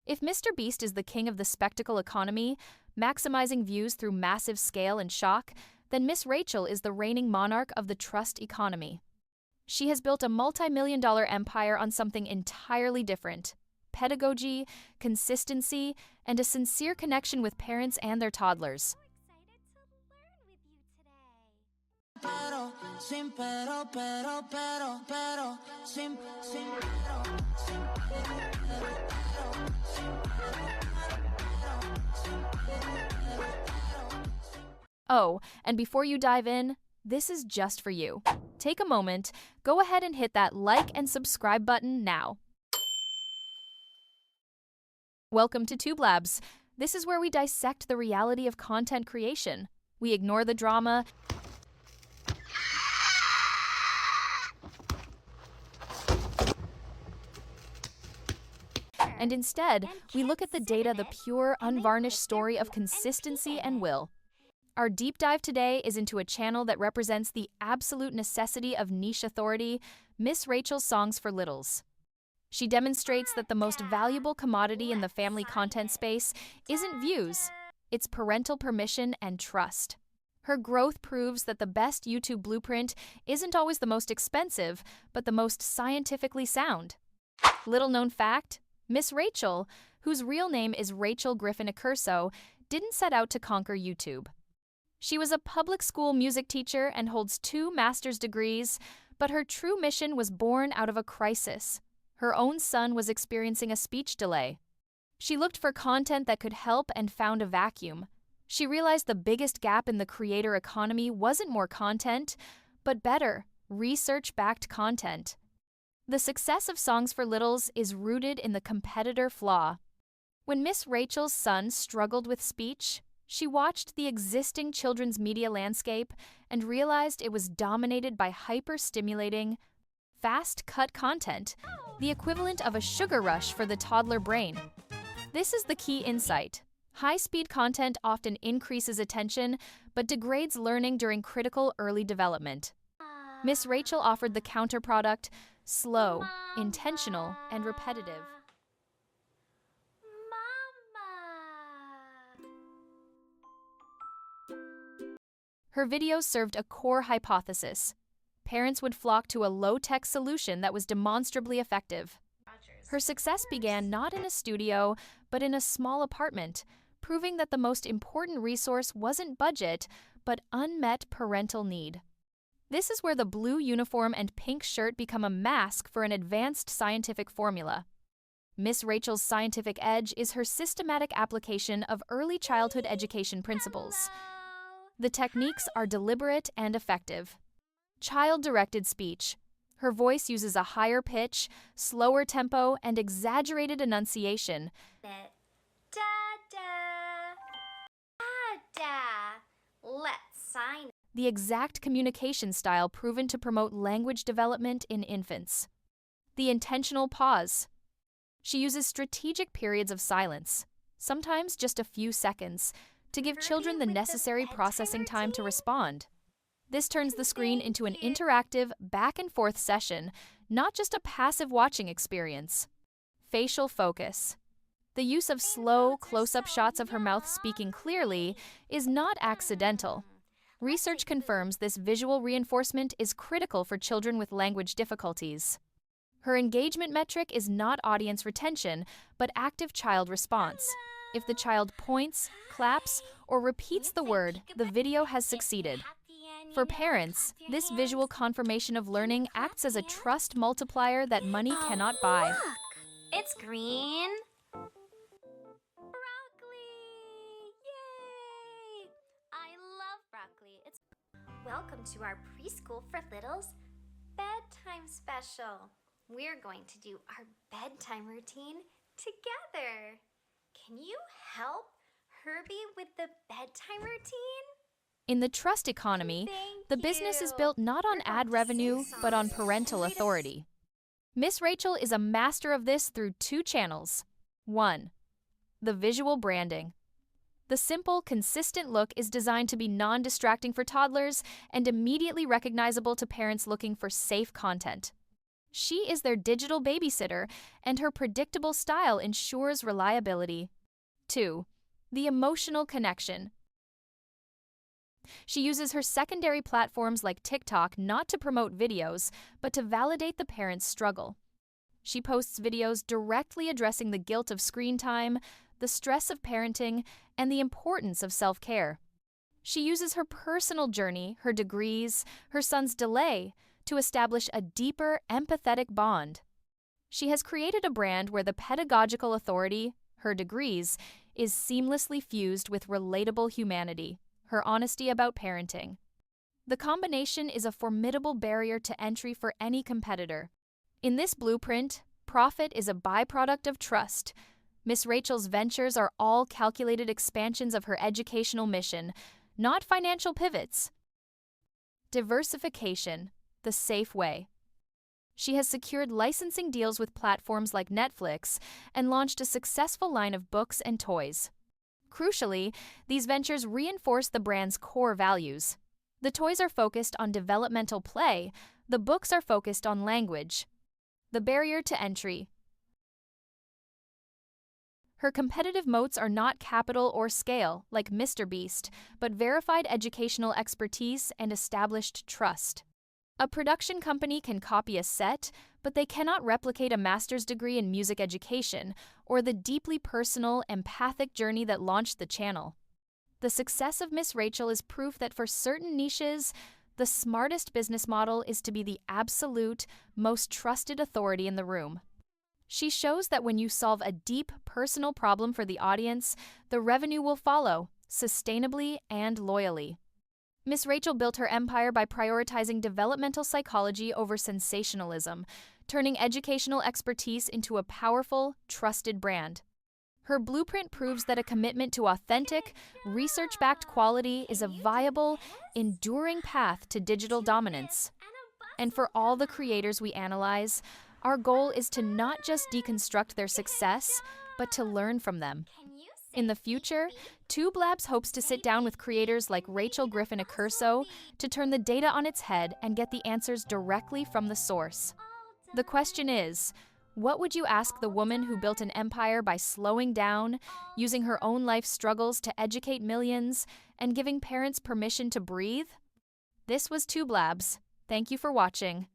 If MrBeast is the king of the spectacle economy, maximizing views through massive scale and shock, then Miss Rachel is the reigning monarch of the trust economy. She has built a multi-million-dollar empire on something entirely different: pedagogy, consistency, and a sincere connection with parents and their toddlers. Oh, and before you dive in, this is just for you. Take a moment, go ahead and hit that like and subscribe button now. Welcome to TubeLabs. This is where we dissect the reality of content creation. We ignore the drama and instead, we look at the data, the pure, unvarnished story of consistency and will. Our deep dive today is into a channel that represents the absolute necessity of niche authority, Miss Rachel's Songs for Littles. She demonstrates that the most valuable commodity in the family content space isn't views, it's parental permission and trust. Her growth proves that the best YouTube blueprint isn't always the most expensive, but the most scientifically sound. Little known fact, Miss Rachel, whose real name is Rachel Griffin Accurso, didn't set out to conquer YouTube. She was a public school music teacher and holds 2 master's degrees, but her true mission was born out of a crisis. Her own son was experiencing a speech delay. She looked for content that could help and found a vacuum. She realized the biggest gap in the creator economy wasn't more content, but better, research-backed content. The success of Songs for Littles is rooted in the competitor Flaw. When Miss Rachel's son struggled with speech, she watched the existing children's media landscape and realized it was dominated by hyper-stimulating, fast-cut content, the equivalent of a sugar rush for the toddler brain. This is the key insight. High-speed content often increases attention, but degrades learning during critical early development. Miss Rachel offered the counterproduct: slow, intentional, and repetitive. Her videos served a core hypothesis. Parents would flock to a low-tech solution that was demonstrably effective. Her success began not in a studio, but in a small apartment, proving that the most important resource wasn't budget, but unmet parental need. This is where the blue uniform and pink shirt become a mask for an advanced scientific formula. Miss Rachel's scientific edge is her systematic application of early childhood education principles. The techniques are deliberate and effective. Child-directed speech. Her voice uses a higher pitch, slower tempo, and exaggerated enunciation. Let's sign. The exact communication style proven to promote language development in infants. The intentional pause. She uses strategic periods of silence, sometimes just a few seconds, to give children the necessary processing time to respond. This turns the screen into an interactive, back-and-forth session, not just a passive watching experience. Facial focus. The use of slow, close-up shots of her mouth speaking clearly is not accidental. Research confirms this visual reinforcement is critical for children with language difficulties. Her engagement metric is not audience retention, but active child response. If the child points, claps, or repeats the word, the video has succeeded. For parents, this visual confirmation of learning acts as a trust multiplier that money cannot buy. Look, it's green. Broccoli! Yay! I love broccoli. Welcome to our Preschool for Littles bedtime special. We're going to do our bedtime routine together. Can you help Herbie with the bedtime routine? In the trust economy, the business is built not on ad revenue, but on parental authority. Miss Rachel is a master of this through 2 channels. 1. The visual branding. The simple, consistent look is designed to be non-distracting for toddlers and immediately recognizable to parents looking for safe content. She is their digital babysitter, and her predictable style ensures reliability. 2. The emotional connection. She uses her secondary platforms like TikTok not to promote videos, but to validate the parent's struggle. She posts videos directly addressing the guilt of screen time, the stress of parenting, and the importance of self-care. She uses her personal journey, her degrees, her son's delay, to establish a deeper, empathetic bond. She has created a brand where the pedagogical authority, her degrees, is seamlessly fused with relatable humanity, her honesty about parenting. The combination is a formidable barrier to entry for any competitor. In this blueprint, profit is a byproduct of trust. Miss Rachel's ventures are all calculated expansions of her educational mission, not financial pivots. Diversification, the safe way. She has secured licensing deals with platforms like Netflix and launched a successful line of books and toys. Crucially, these ventures reinforce the brand's core values. The toys are focused on developmental play, the books are focused on language. The barrier to entry. Her competitive moats are not capital or scale, like MrBeast, but verified educational expertise and established trust. A production company can copy a set, but they cannot replicate a master's degree in music education or the deeply personal, empathic journey that launched the channel. The success of Miss Rachel is proof that for certain niches, the smartest business model is to be the absolute, most trusted authority in the room. She shows that when you solve a deep, personal problem for the audience, the revenue will follow, sustainably and loyally. Miss Rachel built her empire by prioritizing developmental psychology over sensationalism, turning educational expertise into a powerful, trusted brand. Her blueprint proves that a commitment to authentic, research-backed quality is a viable, enduring path to digital dominance. And for all the creators we analyze, our goal is to not just deconstruct their success, but to learn from them. In the future, TubeLabs hopes to sit down with creators like Griffin Accurso to turn the data on its head and get the answers directly from the source. The question is, what would you ask the woman who built an empire by slowing down, using her own life struggles to educate millions, and giving parents permission to breathe? This was TubeLabs. Thank you for watching.